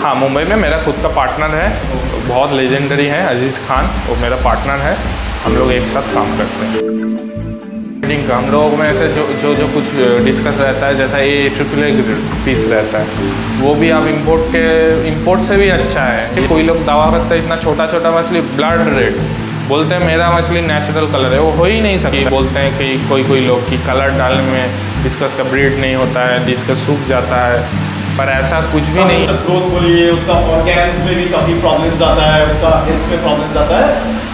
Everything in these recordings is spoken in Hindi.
हाँ, मुंबई में मेरा खुद का पार्टनर है, बहुत लेजेंडरी है, अजीज़ खान, वो मेरा पार्टनर है। हम लोग एक साथ काम करते हैं। ब्रीडिंग का हम लोगों में ऐसे जो कुछ डिस्कस रहता है, जैसा ये ट्रिपल पीस रहता है, वो भी आप इंपोर्ट से भी अच्छा है। कोई लोग दावा करते हैं इतना छोटा छोटा मछली ब्लड रेड, बोलते हैं मेरा मछली नेचुरल कलर है, वो हो ही नहीं सकती। बोलते हैं कि कोई लोग कि कलर डालने में डिस्कस का ब्रीड नहीं होता है, डिस्कस सूख जाता है, पर ऐसा कुछ भी नहीं। ग्रोथ बोलिए, उसका ऑर्गेन्स में भी काफ़ी प्रॉब्लम्स आता है, उसका हेल्थ में प्रॉब्लम्स आता है,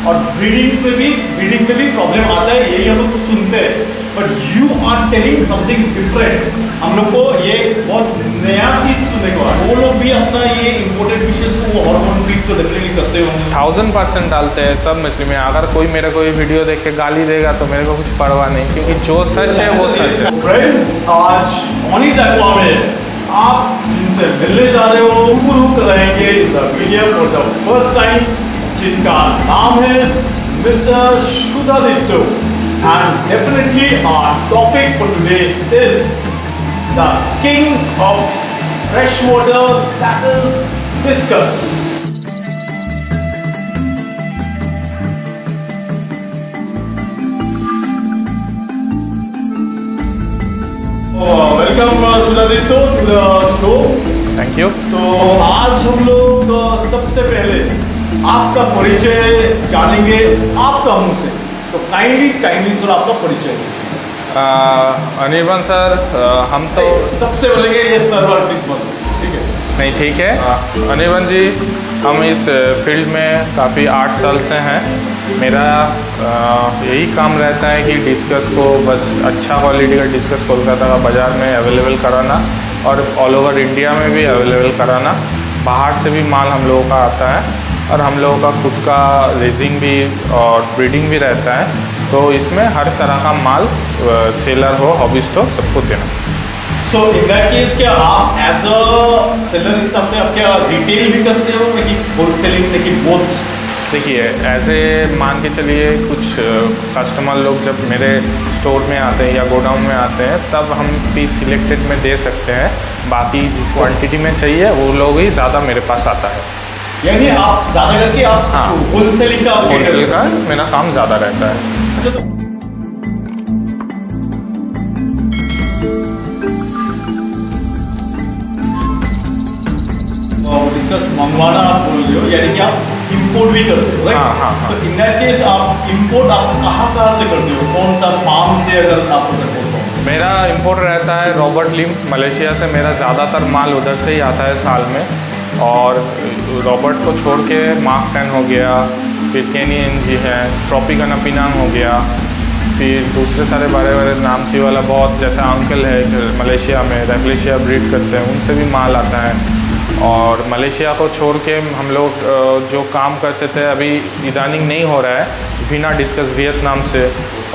और ब्रीडिंग में भी प्रॉब्लम आता है, यही हम लोग सुनते हैं। But you are telling something different. हम लोग को ये बहुत नया चीज़ सुनने को है। वो लोग भी अपना ये इम्पोर्टेड फिशेस को वो हार्मोन फीड तो डेफिनेटली करते होंगे। 1000% डालते हैं सब मछली में। अगर कोई मेरे को ये वीडियो देख के गाली देगा तो मेरे को कुछ परवाह नहीं, क्योंकि जो सच है वो सच है। फ्रेंड्स, आज ऑनीज एक्वा में आप जिनसे मिलने जा रहे हो, रूबरू रहेंगे the media for the first time, जिनका नाम है mister Shudaditya. And definitely our topic for today is the king of fresh water, that is discus. Welcome Shudaditya to the show. Thank you. तो आज हम लोग सबसे पहले आपका परिचय जानेंगे आपका मुंह से, तो काइंडली थोड़ा आपका परिचय। अनिर्बन सर, हम तो सबसे बोलेंगे ये सर्वर प्लीज बोलो, ठीक है? नहीं, ठीक है। अनिर्बन जी, हम इस फील्ड में काफ़ी 8 साल से हैं। मेरा यही काम रहता है कि डिस्कस को बस अच्छा क्वालिटी का डिस्कस कोलकाता का बाज़ार में अवेलेबल कराना और ऑल ओवर इंडिया में भी अवेलेबल कराना। बाहर से भी माल हम लोगों का आता है और हम लोगों का खुद का रेजिंग भी और ब्रीडिंग भी रहता है। तो इसमें हर तरह का माल सेलर हो, हॉबिस्ट हो, सबको देना। सो इन दैट केस क्या आप एज अ सेलर हिसाब से आप क्या रिटेल भी करते हो कि होलसेलिंग, लेकिन बोथ? देखिए, ऐसे मान के चलिए कुछ कस्टमर लोग जब मेरे स्टोर में आते हैं या गोडाउन में आते हैं, तब हम पीस सिलेक्टेड में दे सकते हैं। बाकी जिस क्वांटिटी में चाहिए वो लोग ही ज़्यादा मेरे पास आता है। यानी आप ज़्यादा करके आप होलसेलिंग का होलसेल का मेरा काम ज़्यादा रहता है। अच्छा, तो डिस्कस मंगवाना आप बोल रहे हो, यानी कि आप इंपोर्ट भी करते हो, राइट? हाँ। तो इन दैट केस आप इंपोर्ट आप कहाँ से करते हो, कौन सा फार्म से, अगर आप उधर बोलते हो? मेरा इंपोर्ट रहता है रॉबर्ट लिम, मलेशिया से। मेरा ज़्यादातर माल उधर से ही आता है साल में। और रॉबर्ट को छोड़ के मार्क 10 हो गया, फिर केनियन जी है, ट्रॉपिकन अपिनांग हो गया, फिर दूसरे सारे बड़े बड़े नामची वाला बहुत, जैसा अंकल है मलेशिया में, रेगलेशिया ब्रीड करते हैं, उनसे भी माल आता है। और मलेशिया को छोड़ के हम लोग जो काम करते थे, अभी डिज़ाइनिंग नहीं हो रहा है, बिना डिस्कस वियतनाम से।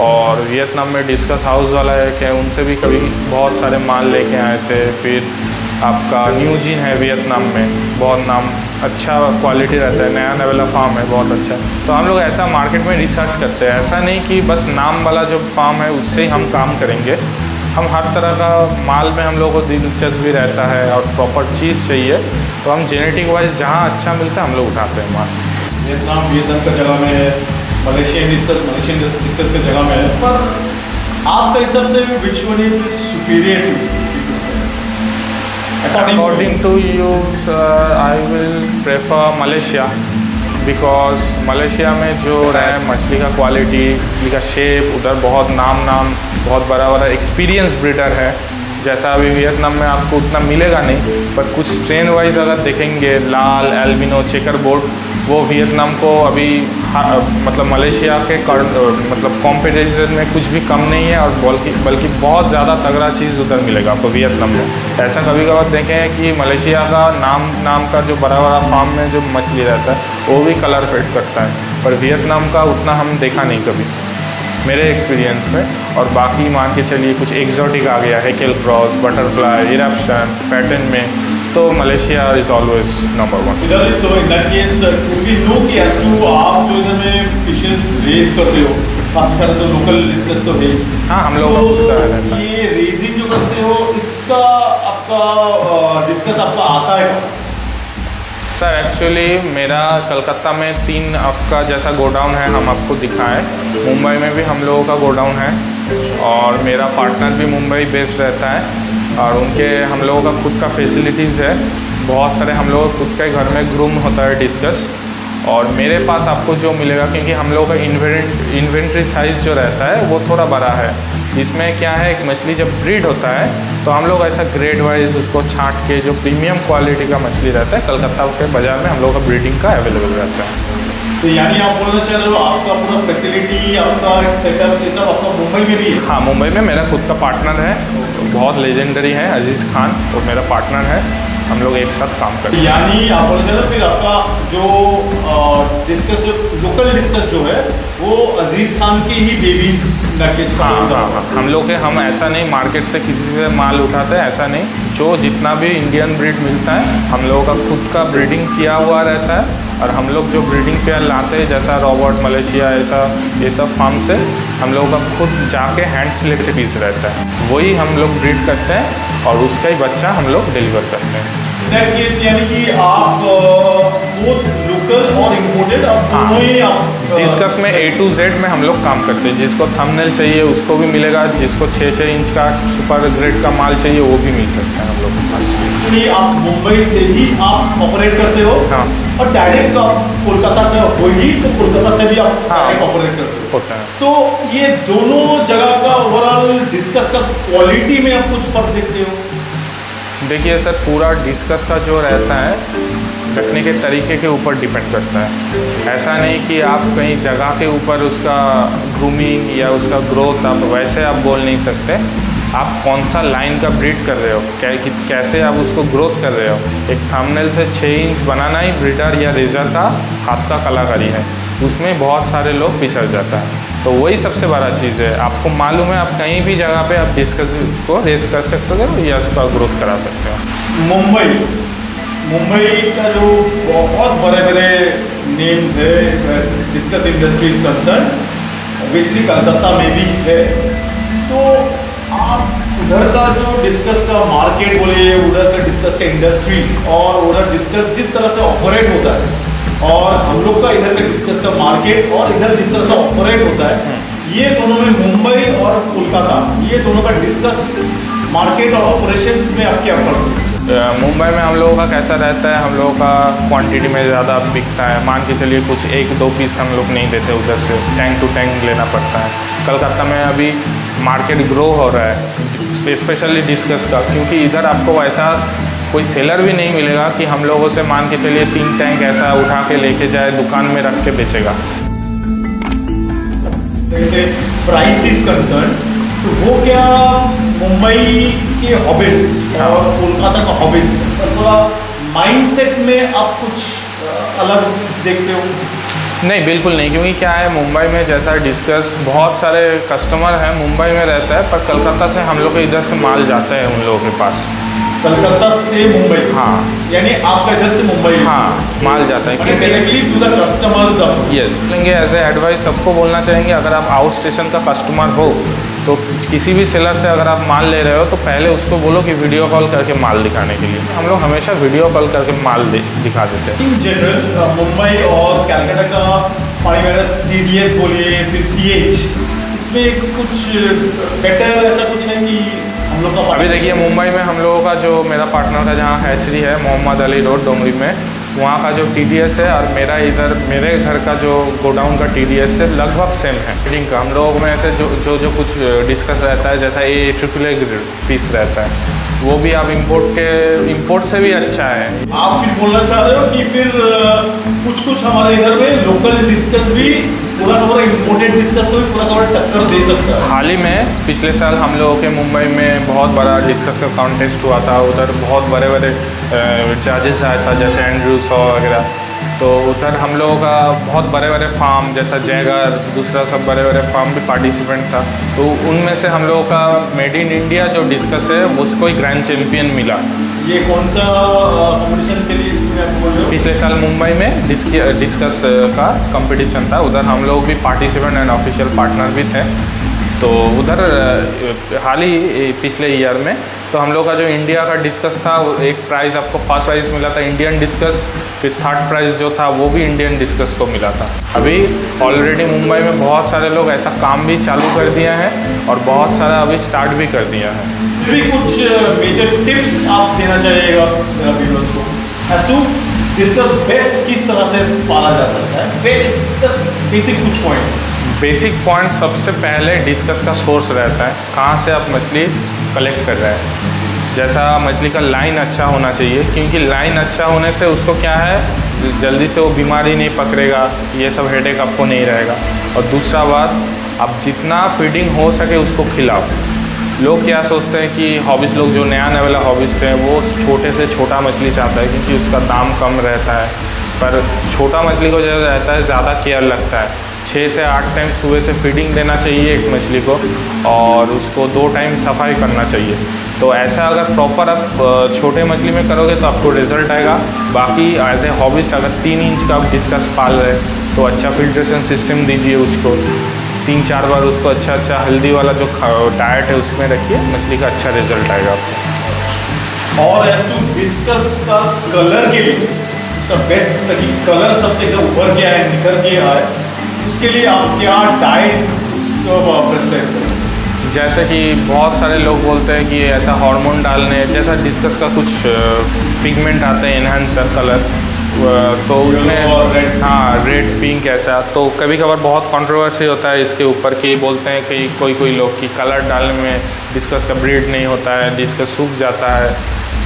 और वियतनाम में डिस्कस हाउस वाला है कि उनसे भी कभी बहुत सारे माल लेके आए थे। फिर आपका न्यू जीन है वियतनाम में, बहुत नाम अच्छा क्वालिटी रहता है, नया नवेला फार्म है, बहुत अच्छा। तो हम लोग ऐसा मार्केट में रिसर्च करते हैं, ऐसा नहीं कि बस नाम वाला जो फार्म है उससे ही हम काम करेंगे। हम हर तरह का माल में हम लोगों को दिलचस्पी रहता है और प्रॉपर चीज़ चाहिए, तो हम जेनेटिक वाइज जहाँ अच्छा मिलता है हम लोग उठाते हैं माल। वियतनाम का जगह में है, मलेशियन डिस्कस का जगह में है, पर आपका हिसाब से which one is superior to? According to you, I will prefer Malaysia, because Malaysia में जो है मछली का क्वालिटी, मछली का शेप, उधर बहुत बहुत बड़ा एक्सपीरियंस ब्रीडर है। जैसा अभी वियतनाम में आपको उतना मिलेगा नहीं, पर कुछ स्ट्रेन वाइज अगर देखेंगे, लाल, एल्बिनो, चेकर बोर्ड, वो वियतनाम को अभी मतलब मलेशिया के मतलब कॉम्पिटिशन में कुछ भी कम नहीं है, और बल्कि बहुत ज़्यादा तगड़ा चीज़ उधर मिलेगा आपको वियतनाम में। ऐसा कभी कभार देखें कि मलेशिया का नाम का जो बड़ा फार्म में जो मछली रहता है वो भी कलर फेड करता है, पर वियतनाम का उतना हम देखा नहीं कभी मेरे एक्सपीरियंस में। और बाकी मान के चलिए कुछ एक्जॉटिक आ गया है, Haeckel cross, butterfly, eruption, pattern में, तो मलेशिया इज ऑलवेज नंबर 1। इधर तो इन दैट केस क्योंकि लोग कि एज टू आप जो इधर में फिशेस रेस करते हो, काफ़ी सारे तो लोकल डिस्कस तो है। हाँ, हम लोग तो ये रेसिंग जो करते हो, इसका आपका डिस्कस आपका आता है कहाँ से? सर एक्चुअली मेरा कलकत्ता में 3 आपका जैसा गोडाउन है, हम आपको दिखाएं। मुंबई में भी हम लोगों का गोडाउन है और मेरा पार्टनर भी मुंबई बेस्ड रहता है और उनके हम लोगों का खुद का फैसिलिटीज़ है। बहुत सारे हम लोग खुद के घर में ग्रूम होता है डिस्कस। और मेरे पास आपको जो मिलेगा, क्योंकि हम लोगों का इन्वेंट्री साइज़ जो रहता है वो थोड़ा बड़ा है। इसमें क्या है, एक मछली जब ब्रीड होता है तो हम लोग ऐसा ग्रेड वाइज उसको छांट के जो प्रीमियम क्वालिटी का मछली रहता है कलकत्ता के बाज़ार में हम लोग का ब्रीडिंग का अवेलेबल रहता है। तो यानी आप बोलना चाह रहे हो आपका पूरा फैसिलिटी, आपका सेटअप ये सब आपका मुंबई में भी है? हाँ, मुंबई में मेरा खुद का पार्टनर है, बहुत लेजेंडरी है, अजीज़ खान, वो मेरा पार्टनर है। हम लोग एक साथ काम करते हैं। यानी आप बोलते हैं फिर आपका जो डिस्कस लोकल डिस्कस जो है वो अजीज़ खान की ही बेबीज नकेज। हाँ, हम लोग के हम ऐसा नहीं मार्केट से किसी से माल उठाते हैं, ऐसा नहीं। जो जितना भी इंडियन ब्रीड मिलता है हम लोगों का खुद का ब्रीडिंग किया हुआ रहता है और हम लोग जो ब्रीडिंग पेयर लाते हैं जैसा रॉबर्ट मलेशिया ऐसा ये सब फार्म से हम लोगों का खुद जाके हैंड सिलेक्टेड पीस रहता है, वही हम लोग ब्रीड करते हैं और उसका ही बच्चा हम लोग डिलीवर करते हैं। दैट केस यानी कि आप बोथ लोकल और इम्पोर्टेड दोनों ही आप डिस्कस में A to Z में हम लोग काम करते हैं। जिसको थंबनेल चाहिए उसको भी मिलेगा, जिसको 6-6 इंच का सुपर ग्रेड का माल चाहिए वो भी मिल सकता है हम लोग के पास। आप मुंबई से ही आप ऑपरेट करते हो? हाँ। और डायरेक्ट आप कोलकाता में होगी तो कोलकाता से भी आप ऑपरेट करते हो? होता है। तो ये दोनों जगह का ओवरऑल डिस्कस का क्वालिटी में आप कुछ फर्क देखते हो? देखिए सर, पूरा डिस्कस का जो रहता है रखने के तरीके के ऊपर डिपेंड करता है। ऐसा नहीं कि आप कहीं जगह के ऊपर उसका ग्रूमिंग या उसका ग्रोथ आप वैसे आप बोल नहीं सकते। आप कौन सा लाइन का ब्रीड कर रहे हो, कैसे आप उसको ग्रोथ कर रहे हो। एक थंबनेल से 6 इंच बनाना ही ब्रीडर या रेजर का हाथ का कलाकारी है, उसमें बहुत सारे लोग पिछड़ जाता है। तो वही सबसे बड़ा चीज़ है। आपको मालूम है आप कहीं भी जगह पे आप डिस्कस को रेस कर सकते हो या उसका ग्रोथ करा सकते हो। मुंबई का जो बहुत बड़े बड़े नेम्स है discuss industries concern, obviously Calcutta में भी है। तो आप उधर का जो डिस्कस का मार्केट बोले, उधर का डिस्कस का इंडस्ट्री और उधर डिस्कस जिस तरह से ऑपरेट होता है और हम लोग का इधर का डिस्कस का मार्केट और इधर जिस तरह से ऑपरेट होता है, ये दोनों में मुंबई और कोलकाता ये दोनों का डिस्कस मार्केट और ऑपरेशंस में आप क्या फर्क? मुंबई में हम लोगों का कैसा रहता है, हम लोगों का क्वांटिटी में ज़्यादा बिकता है। मान के चलिए कुछ 1-2 पीस हम लोग नहीं देते, उधर से टैंक टू टैंक लेना पड़ता है। कलकत्ता में अभी मार्केट ग्रो हो रहा है स्पेशली डिस्कस का, क्योंकि इधर आपको ऐसा कोई सेलर भी नहीं मिलेगा कि हम लोगों से मान के चलिए 3 टैंक ऐसा उठा के लेके जाए दुकान में रख के बेचेगा। जैसे प्राइस इज कंसर्न, तो वो क्या मुंबई के हॉबीज और कोलकाता का हॉबीज थोड़ा माइंडसेट में आप कुछ अलग देखते हो? नहीं, बिल्कुल नहीं, क्योंकि क्या है मुंबई में जैसा डिस्कस बहुत सारे कस्टमर हैं मुंबई में रहता है, पर कलकत्ता से हम लोग इधर से माल जाता है उन लोगों के पास। कलकत्ता से मुंबई? हाँ। यानी आपका इधर से मुंबई? हाँ, माल जाता है directly to the customers. Yes, लेंगे एज ए एडवाइस सबको बोलना चाहेंगे, अगर आप आउट स्टेशन का कस्टमर हो तो किसी भी सेलर से अगर आप माल ले रहे हो तो पहले उसको बोलो कि वीडियो कॉल करके माल दिखाने के लिए। हम लोग हमेशा वीडियो कॉल करके माल दिखा देते हैं। इन जनरल मुंबई और कलकत्ता का पानीवायरस TDS बोलिए फिर TH, इसमें कुछ बेटर ऐसा कुछ है कि हम लोग का? अभी देखिए मुंबई में हम लोगों का जो मेरा पार्टनर का जहाँ हैचरी है मोहम्मद अली रोड डोंगरी में, वहाँ का जो TDS है और मेरा इधर मेरे घर का जो गोडाउन का TDS है लगभग सेम है। ब्रीडिंग का हम लोगों में ऐसे जो कुछ डिस्कस रहता है, जैसा ये AAA पीस रहता है वो भी आप इंपोर्ट से भी अच्छा है। आप फिर बोलना चाह रहे हो कि फिर कुछ हमारे इधर में लोकल डिस्कस भी पूरा का पूरा इम्पोर्टेड डिस्कस को भी पूरा का पूरा टक्कर दे सकता है? हाल ही में पिछले साल हम लोगों के मुंबई में बहुत बड़ा डिस्कस का कॉन्टेस्ट हुआ था। उधर बहुत बड़े बड़े जजेस आया था, जैसे एंड्रू शॉ वगैरह। तो उधर हम लोगों का बहुत बड़े बड़े फार्म जैसा जैगर, दूसरा सब बड़े बड़े फार्म भी पार्टिसिपेंट था। तो उनमें से हम लोगों का मेड इन इंडिया जो डिस्कस है उसको ही ग्रैंड चैम्पियन मिला। ये कौन सा कॉम्पिटिशन के लिए बोल रहे हो? पिछले साल मुंबई में डिस्कस का कंपटीशन था, उधर हम लोग भी पार्टिसिपेंट एंड ऑफिशियल पार्टनर भी थे। तो उधर हाल ही पिछले ईयर में तो तो हम लोग का जो इंडिया का डिस्कस था वो एक प्राइज़ आपको फर्स्ट प्राइज़ मिला था इंडियन डिस्कस, फिर थर्ड प्राइज़ जो था वो भी इंडियन डिस्कस को मिला था। अभी ऑलरेडी मुंबई में बहुत सारे लोग ऐसा काम भी चालू कर दिया है और बहुत सारा अभी स्टार्ट भी कर दिया है। भी कुछ मेजर टिप्स आप देना चाहिएगा व्यूअर्स को एज टू डिस्कस बेस्ट किस तरह से पाला जा सकता है? बेसिक कुछ पॉइंट्स। बेसिक पॉइंट सबसे पहले डिस्कस का सोर्स रहता है, कहाँ से आप मछली कलेक्ट कर रहे हैं। जैसा मछली का लाइन अच्छा होना चाहिए, क्योंकि लाइन अच्छा होने से उसको क्या है जल्दी से वो बीमारी नहीं पकड़ेगा, ये सब हेडेक आपको नहीं रहेगा। और दूसरा बात, आप जितना फीडिंग हो सके उसको खिलाओ। लोग क्या सोचते हैं कि हॉबिस्ट लोग जो नया वाला हॉबिस्ट है वो छोटे से छोटा मछली चाहता है क्योंकि उसका दाम कम रहता है, पर छोटा मछली को जो रहता है ज़्यादा केयर लगता है। 6 से 8 टाइम सुबह से फीडिंग देना चाहिए एक मछली को और उसको 2 टाइम सफाई करना चाहिए। तो ऐसा अगर प्रॉपर आप छोटे मछली में करोगे तो आपको रिजल्ट आएगा। बाकी एज ए हॉबिस्ट अगर 3 इंच का आप डिस्कस पाल रहे तो अच्छा फिल्ट्रेशन सिस्टम दीजिए उसको, 3-4 बार उसको अच्छा हल्दी वाला जो डाइट है उसमें रखिए, मछली का अच्छा रिजल्ट आएगा आपको। और एज टू डिस्कस का कलर के लिए तो बेस्ट ताकि कलर सबसे ऊपर के आए निकल के आए, उसके लिए आप क्या डाइट उसको प्रेस्क्राइब करें? जैसे कि बहुत सारे लोग बोलते हैं कि ऐसा हार्मोन डालने, जैसा डिस्कस का कुछ पिगमेंट आते हैं एनहांसर कलर, तो उसमें हाँ रेड पिंक ऐसा, तो कभी कभार बहुत कंट्रोवर्सी होता है इसके ऊपर कि बोलते हैं कि कोई लोग कि कलर डालने में डिस्कस का ब्रीड नहीं होता है, डिस्कस सूख जाता है,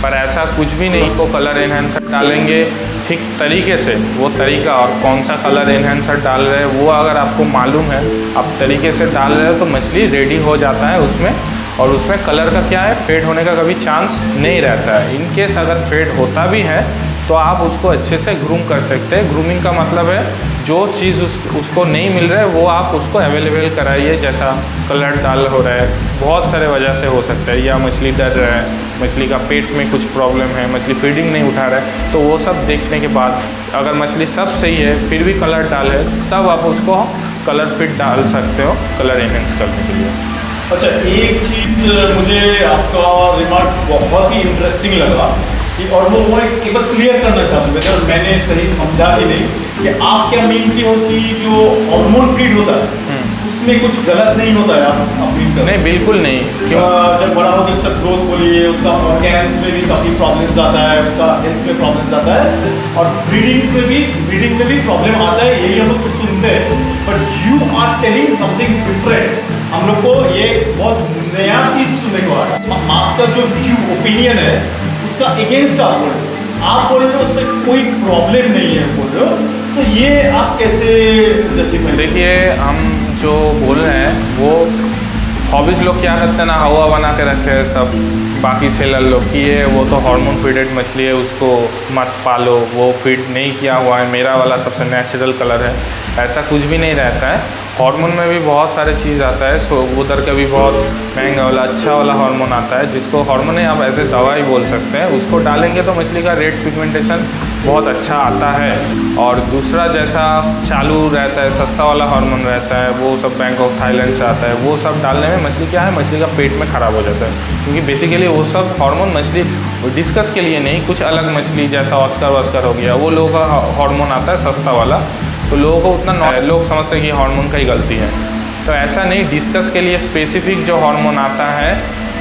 पर ऐसा कुछ भी नहीं। को कलर एनहांसर डालेंगे ठीक तरीके से, वो तरीका और कौन सा कलर एनहांसर डाल रहे हैं वो अगर आपको मालूम है, आप तरीके से डाल रहे हो तो मछली रेडी हो जाता है उसमें। और उसमें कलर का क्या है, फेड होने का कभी चांस नहीं रहता है। इन केस अगर फेड होता भी है तो आप उसको अच्छे से ग्रूम कर सकते हैं। ग्रूमिंग का मतलब है जो चीज़ उसको नहीं मिल रहा है वो आप उसको अवेलेबल कराइए। जैसा कलर डाल हो रहा है बहुत सारे वजह से हो सकता है, या मछली डर रहा है, मछली का पेट में कुछ प्रॉब्लम है, मछली फीडिंग नहीं उठा रहा है, तो वो सब देखने के बाद अगर मछली सब सही है फिर भी कलर डाल है तब आप उसको कलर फिट डाल सकते हो कलर एनहेंस करने के लिए। अच्छा, एक चीज़ मुझे आपका रिमार्क बहुत ही इंटरेस्टिंग लगा कि और वो एक बार क्लियर करना चाहता हूँ अगर मैंने सही समझा कि नहीं, कि आप क्या मीन की हो कि जो हार्मोन फीड होता है उसमें कुछ गलत नहीं होता है? आप मीन कर नहीं, बिल्कुल नहीं। जब बड़ा होता है उसका ग्रोथ बोलिए, उसका ऑर्गेन्स में भी काफ़ी प्रॉब्लम्स आता है, उसका हेल्थ में प्रॉब्लम्स आता है और ब्रीडिंग में भी प्रॉब्लम आता है, यही हम लोग तो सुनते हैं। But you are telling something different. हम लोग को ये बहुत नया चीज़ सुनने को आया। मास का जो व्यू ओपिनियन है उसका अगेंस्ट आप बोल रहे हो उसमें कोई प्रॉब्लम नहीं है बोल रहे हो, तो ये आप कैसे जस्टिफाई? देखिए, हम जो बोल रहे हैं वो हॉबीज लोग क्या करते हैं ना, हवा बना के रखे हैं सब बाकी सेलर लोग कि ये वो तो हार्मोन फीडेड मछली है उसको मत पालो, वो फीड नहीं किया हुआ है, मेरा वाला सबसे नेचुरल कलर है। ऐसा कुछ भी नहीं रहता है। हार्मोन में भी बहुत सारे चीज़ आता है, सो उधर का भी बहुत महंगा वाला अच्छा वाला हार्मोन आता है जिसको हार्मोन है आप ऐसे दवाई बोल सकते हैं। उसको डालेंगे तो मछली का रेड पिगमेंटेशन बहुत अच्छा आता है। और दूसरा जैसा चालू रहता है सस्ता वाला हार्मोन रहता है वो सब बैंक ऑफ थाईलैंड से आता है, वो सब डालने में मछली क्या है, मछली का पेट में ख़राब हो जाता है। क्योंकि बेसिकली वो सब हार्मोन मछली डिस्कस के लिए नहीं, कुछ अलग मछली जैसा ऑस्कर वॉस्कर हो गया वो लोगों का हार्मोन आता है सस्ता वाला, तो लोगों को उतना लोग समझते हैं कि हार्मोन का ही गलती है। तो ऐसा नहीं, डिस्कस के लिए स्पेसिफिक जो हार्मोन आता है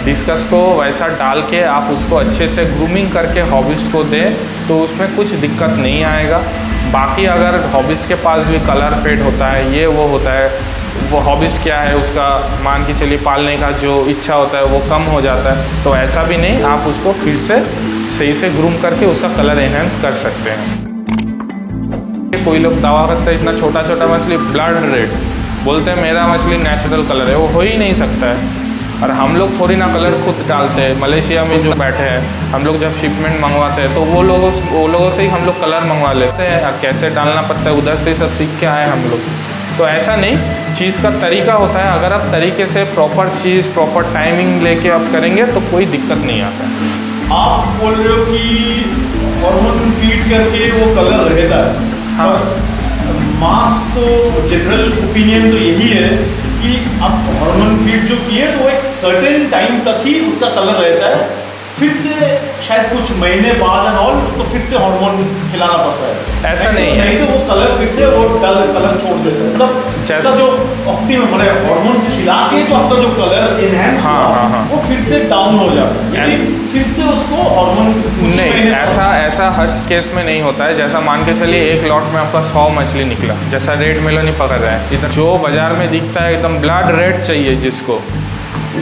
डिस्कस को वैसा डाल के आप उसको अच्छे से ग्रूमिंग करके हॉबिस्ट को दें तो उसमें कुछ दिक्कत नहीं आएगा। बाकी अगर हॉबिस्ट के पास भी कलर फेड होता है, ये वो होता है, वो हॉबिस्ट क्या है उसका मान के चलिए पालने का जो इच्छा होता है वो कम हो जाता है, तो ऐसा भी नहीं, आप उसको फिर से सही से ग्रूम करके उसका कलर एनहेंस कर सकते हैं। कोई लोग दावा करते हैं इतना छोटा छोटा मछली ब्लड रेड, बोलते हैं मेरा मछली नेचुरल कलर है, वो हो ही नहीं सकता है। और हम लोग थोड़ी ना कलर खुद डालते हैं। मलेशिया में जो बैठे हैं हम लोग जब शिपमेंट मंगवाते हैं तो वो लोगों से ही हम लोग कलर मंगवा लेते हैं और कैसे डालना पड़ता है उधर से ही सब सीख के आए हम लोग। तो ऐसा नहीं, चीज़ का तरीका होता है, अगर आप तरीके से प्रॉपर चीज़ प्रॉपर टाइमिंग लेके आप करेंगे तो कोई दिक्कत नहीं आता है। आप बोल रहे हो कि हार्मोन फीड करके वो कलर रहता है। हाँ, मास तो जनरल ओपिनियन तो यही है कि आप हार्मोन फीड जो किए तो एक सर्टेन टाइम तक ही उसका कलर रहता है, फिर से शायद कुछ महीने बाद एंड ऑल उसको फिर से हार्मोन खिलाना पड़ता है। ऐसा नहीं है, नहीं तो वो कलर फिर से वो डल कलर छोड़ देता है। मतलब जैसा जो ऑप्टिमम मतलब हार्मोन खिला के जो आपका जो कलर एनहांस हुआ वो फिर से डाउन हो जाता है, यानी फिर से उसको हार्मोन नहीं, ऐसा हर केस में नहीं होता है। जैसा मान के चलिए एक लॉट में आपका 100 मछली निकला, जैसा रेड मेलोनी पकड़ रहा है, इधर जो बाजार में दिखता है एकदम ब्लड रेड चाहिए जिसको,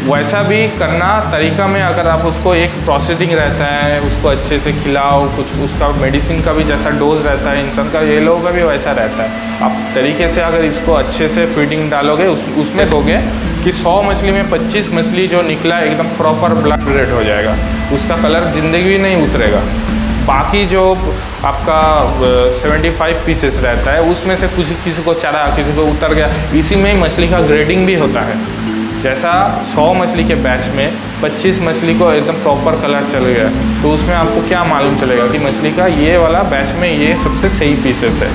वैसा भी करना तरीका में अगर आप उसको एक प्रोसीडिंग रहता है, उसको अच्छे से खिलाओ, कुछ उसका मेडिसिन का भी जैसा डोज रहता है इंसान का, ये लोगों का भी वैसा रहता है। आप तरीके से अगर इसको अच्छे से फीडिंग डालोगे उसमें दोगे कि 100 मछली में 25 मछली जो निकला एकदम प्रॉपर ब्लड रेड हो जाएगा, उसका कलर ज़िंदगी नहीं उतरेगा। बाकी जो आपका 75 पीसेस रहता है उसमें से किसी को चढ़ा, किसी को उतर गया, इसी में मछली का ग्रेडिंग भी होता है। जैसा 100 मछली के बैच में 25 मछली को एकदम प्रॉपर कलर चल गया, तो उसमें आपको क्या मालूम चलेगा कि मछली का ये वाला बैच में ये सबसे सही पीसेस है।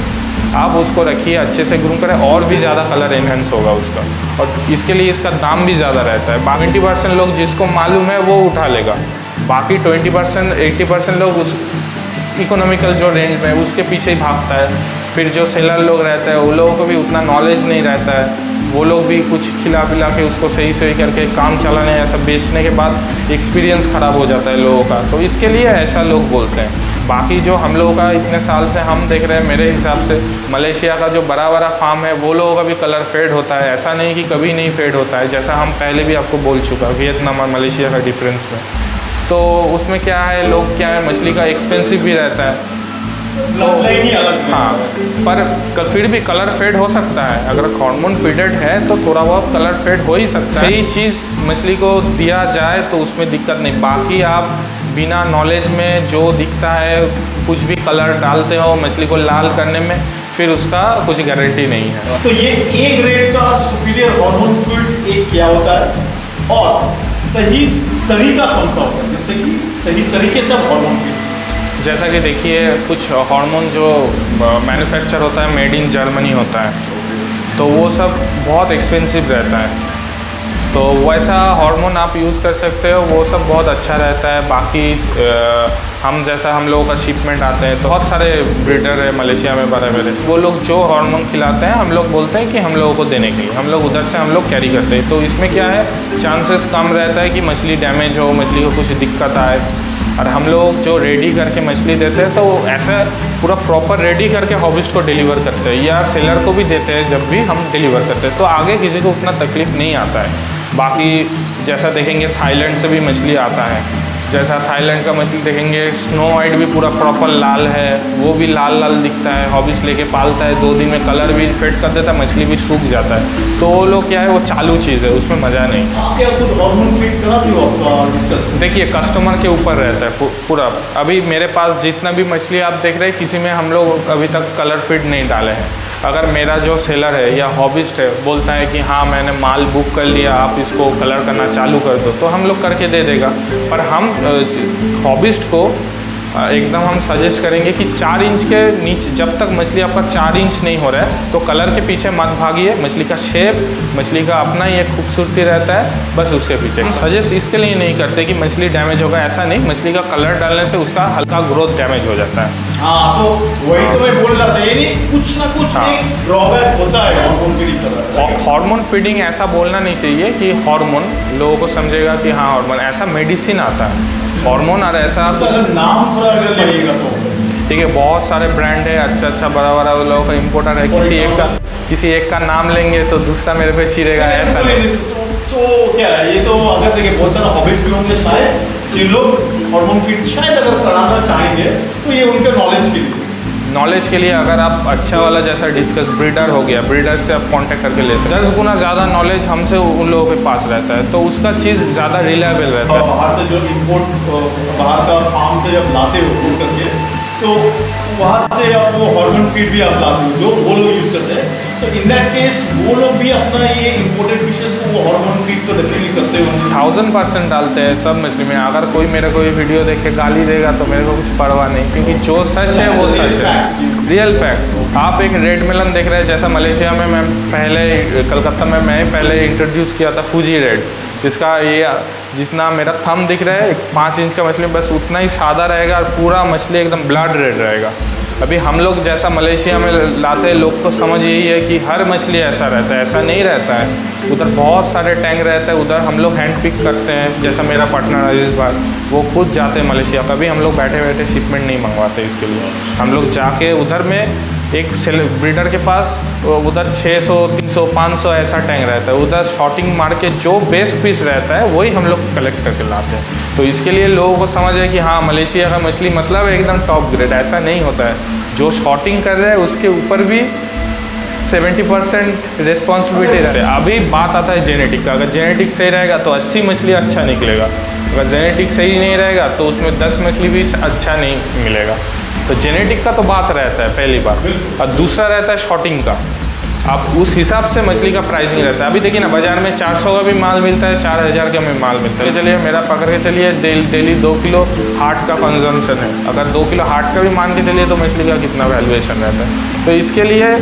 आप उसको रखिए, अच्छे से ग्रूम करें, और भी ज़्यादा कलर एनहेंस होगा उसका, और इसके लिए इसका दाम भी ज़्यादा रहता है। 20% लोग जिसको मालूम है वो उठा लेगा, बाकी 20% 80% लोग उस इकोनॉमिकल जो रेंज में उसके पीछे ही भागता है। फिर जो सेलर लोग रहता है वो लोगों को भी उतना नॉलेज नहीं रहता है, वो लोग भी कुछ खिला पिला के उसको सही सही करके काम चलाने या सब बेचने के बाद एक्सपीरियंस ख़राब हो जाता है लोगों का, तो इसके लिए ऐसा लोग बोलते हैं। बाकी जो हम लोगों का इतने साल से हम देख रहे हैं, मेरे हिसाब से मलेशिया का जो बड़ा बड़ा फार्म है वो लोगों का भी कलर फेड होता है, ऐसा नहीं कि कभी नहीं फेड होता है। जैसा हम पहले भी आपको बोल चुका वियतनाम और मलेशिया का डिफरेंस में, तो उसमें क्या है, लोग क्या है, मछली का एक्सपेंसिव भी रहता है, तो हाँ, पर फिर भी कलर फेड हो सकता है। अगर हार्मोन फीडेड है तो थोड़ा बहुत कलर फेड हो ही सकता है। सही चीज़ मछली को दिया जाए तो उसमें दिक्कत नहीं। बाकी आप बिना नॉलेज में जो दिखता है कुछ भी कलर डालते हो मछली को लाल करने में, फिर उसका कुछ गारंटी नहीं है। तो ये ए ग्रेड का सुपीरियर हार्मोन फीड एक क्या होता है और सही तरीका कौन सा होता है जिससे कि सही तरीके से हार्मोन फीड? जैसा कि देखिए, कुछ हार्मोन जो मैन्युफैक्चर होता है मेड इन जर्मनी होता है, तो वो सब बहुत एक्सपेंसिव रहता है, तो वैसा हार्मोन आप यूज़ कर सकते हो, वो सब बहुत अच्छा रहता है। बाकी हम जैसा हम लोगों का शिपमेंट आते हैं तो बहुत सारे ब्रीडर है मलेशिया में बड़े बड़े, वो लोग जो हार्मोन खिलाते हैं हम लोग बोलते हैं कि हम लोगों को देने के लिए, हम लोग उधर से हम लोग कैरी करते हैं। तो इसमें क्या है, चांसेस कम रहता है कि मछली डैमेज हो, मछली को कुछ दिक्कत आए। और हम लोग जो रेडी करके मछली देते हैं तो ऐसा पूरा प्रॉपर रेडी करके हॉबिस्ट को डिलीवर करते हैं या सेलर को भी देते हैं जब भी हम डिलीवर करते हैं, तो आगे किसी को उतना तकलीफ नहीं आता है। बाकी जैसा देखेंगे थाईलैंड से भी मछली आता है, जैसा थाईलैंड का मछली देखेंगे, स्नो वाइट भी पूरा प्रॉपर लाल है, वो भी लाल लाल दिखता है, हॉबिस्ट लेके पालता है, 2 दिन में कलर भी फेड कर देता है, मछली भी सूख जाता है। तो वो लोग क्या है, वो चालू चीज़ है, उसमें मज़ा नहीं। देखिए, कस्टमर के ऊपर रहता है पूरा। अभी मेरे पास जितना भी मछली आप देख रहे हैं, किसी में हम लोग अभी तक कलर फीड नहीं डाले हैं। अगर मेरा जो सेलर है या हॉबिस्ट है बोलता है कि हाँ मैंने माल बुक कर लिया, आप इसको कलर करना चालू कर दो, तो हम लोग करके दे देगा। पर हम हॉबिस्ट को एकदम हम सजेस्ट करेंगे कि 4 इंच के नीचे, जब तक मछली आपका 4 इंच नहीं हो रहा है तो कलर के पीछे मत भागिए। मछली का शेप, मछली का अपना ही एक खूबसूरती रहता है, बस उसके पीछे। हम सजेस्ट इसके लिए नहीं करते कि मछली डैमेज होगा, ऐसा नहीं। मछली का कलर डालने से उसका हल्का ग्रोथ डैमेज हो जाता है। हाँ, तो वही तो मैं बोल रहा था, ये नहीं कुछ ना कुछ एक ड्रॉबैक होता है हार्मोन फीडिंग। हार्मोन फीडिंग ऐसा बोलना नहीं चाहिए कि हार्मोन, लोगों को समझेगा कि हाँ हार्मोन, ऐसा मेडिसिन आता है हार्मोन। और ऐसा नाम थोड़ा अगर लेगा तो ठीक है, बहुत सारे ब्रांड है, अच्छा बड़ा बड़ा लोगों का इम्पोर्टर है, किसी एक का नाम लेंगे तो दूसरा मेरे पे चिरेगा, ऐसा नहीं। तो क्या है ये, तो अगर देखिए बहुत सारे हॉबीज भी होंगे शायद, जिन लोग हार्मोन फीड शायद अगर कराना चाहेंगे तो ये उनके नॉलेज के लिए अगर आप अच्छा वाला जैसा डिस्कस ब्रीडर हो गया, ब्रीडर से आप कांटेक्ट करके ले सकते हैं। 10 गुना ज़्यादा नॉलेज हमसे उन लोगों के पास रहता है, तो उसका चीज़ ज़्यादा रिलायबल रहता है। बाहर से जो इम्पोर्ट, बाहर का फार्म से जब लाते हो करके, तो वहाँ से आप वो हार्मोन फीड भी आप लाते हो जो वो लोग यूज़ करते हैं। तो इन दैट केस वो लोग भी अपना ये इम्पोर्टेड फिशेस को वो हार्मोन फीड तो डेफिनेटली करते होंगे। 1000% डालते हैं सब मछली में। अगर कोई मेरे को ये वीडियो देख के गाली देगा तो मेरे को कुछ परवाह नहीं, क्योंकि जो सच है वो सच है, रियल फैक्ट। आप एक रेड मेलन देख रहे हैं, जैसा मलेशिया में मैं पहले कलकत्ता में मैं पहले इंट्रोड्यूस किया था फूजी रेड, जिसका ये जितना मेरा थंब दिख रहा है 5 इंच का मछली बस उतना ही सादा रहेगा और पूरा मछली एकदम ब्लड रेड रहेगा। अभी हम लोग जैसा मलेशिया में लाते हैं, लोग को समझ यही है कि हर मछली ऐसा रहता है, ऐसा नहीं रहता है। उधर बहुत सारे टैंक रहते हैं, उधर हम लोग हैंड पिक करते हैं। जैसा मेरा पार्टनर अजीज भाई वो खुद जाते हैं मलेशिया, कभी हम लोग बैठे बैठे शिपमेंट नहीं मंगवाते। इसके लिए हम लोग जाके उधर में एक ब्रीडर के पास उधर 600, 300, 500 ऐसा टैंक रहता है, उधर शॉटिंग मार के जो बेस्ट पीस रहता है वही हम लोग कलेक्ट करके लाते हैं। तो इसके लिए लोगों को समझ है कि हाँ मलेशिया का मछली मतलब एकदम टॉप ग्रेड, ऐसा नहीं होता है। जो शॉटिंग कर रहे हैं उसके ऊपर भी 70% रिस्पॉन्सिबिलिटी रहती है। अभी बात आता है जेनेटिक का, अगर जेनेटिक सही रहेगा तो 80 मछली अच्छा निकलेगा, अगर जेनेटिक सही नहीं रहेगा तो उसमें 10 मछली भी अच्छा नहीं मिलेगा। तो जेनेटिक का तो बात रहता है पहली बार, और दूसरा रहता है शॉटिंग का। अब उस हिसाब से मछली का प्राइसिंग रहता है। अभी देखिए ना बाज़ार में 400 का भी माल मिलता है, 4000 का भी माल मिलता है। चलिए मेरा पकड़ के चलिए डेली 2 किलो हार्ट का कंजम्पशन है, अगर 2 किलो हार्ट का भी मान के चलिए तो मछली का कितना वैल्यूएशन रहता है। तो इसके लिए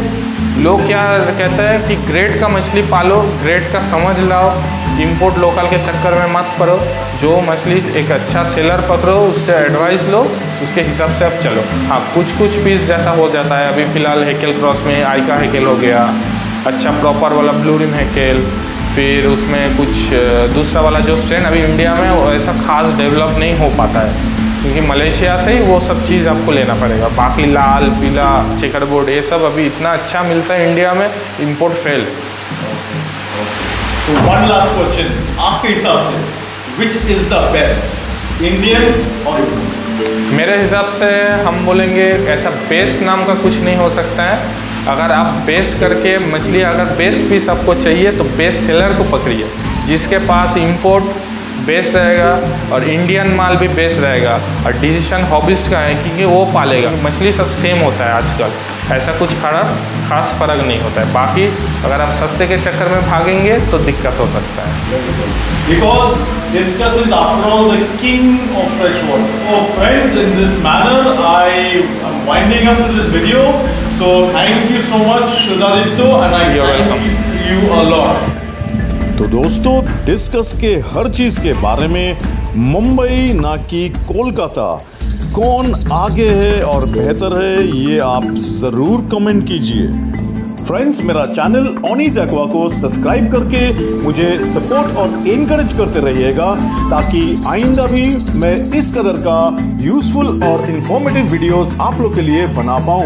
लोग क्या कहते हैं कि ग्रेड का मछली पालो, ग्रेड का समझ लाओ, इंपोर्ट लोकल के चक्कर में मत पड़ो। जो मछली एक अच्छा सेलर पकड़ो, उससे एडवाइस लो, उसके हिसाब से अब चलो। हाँ कुछ पीस जैसा हो जाता है, अभी फ़िलहाल हेकेल क्रॉस में आइका हेकेल हो गया, अच्छा प्रॉपर वाला ब्लू रिम हेकेल, फिर उसमें कुछ दूसरा वाला जो स्ट्रेन अभी इंडिया में वो ऐसा खास डेवलप नहीं हो पाता है, क्योंकि मलेशिया से ही वो सब चीज़ आपको लेना पड़ेगा। बाकी लाल पीला चेकर बोर्ड ये सब अभी इतना अच्छा मिलता है इंडिया में, इंपोर्ट फेल। तो वन लास्ट क्वेश्चन, आपके हिसाब से which is the best, Indian और मेरे हिसाब से हम बोलेंगे ऐसा बेस्ट नाम का कुछ नहीं हो सकता है। अगर आप बेस्ट करके मछली, अगर बेस्ट पीस आपको चाहिए तो बेस्ट सेलर को पकड़िए, जिसके पास इंपोर्ट बेस्ट रहेगा और इंडियन माल भी बेस्ट रहेगा। और डिसीजन हॉबिस्ट का है क्योंकि वो पालेगा। मछली सब सेम होता है आजकल, ऐसा कुछ खास फर्क नहीं होता है। बाकी अगर हम सस्ते के चक्कर में भागेंगे तो दिक्कत हो सकता है। Because discus is after all the king of freshwater. Oh friends, in this manner I am winding up to this video. So thank you so much Sudaditto, and I thank you a lot. तो दोस्तों डिस्कस के हर चीज के बारे में मुंबई ना कि कोलकाता, कौन आगे है और बेहतर है ये आप जरूर कमेंट कीजिए। फ्रेंड्स मेरा चैनल ओनीज एक्वा को सब्सक्राइब करके मुझे सपोर्ट और एनकरेज करते रहिएगा, ताकि आइंदा भी मैं इस कदर का यूजफुल और इंफॉर्मेटिव वीडियोस आप लोग के लिए बना पाऊं।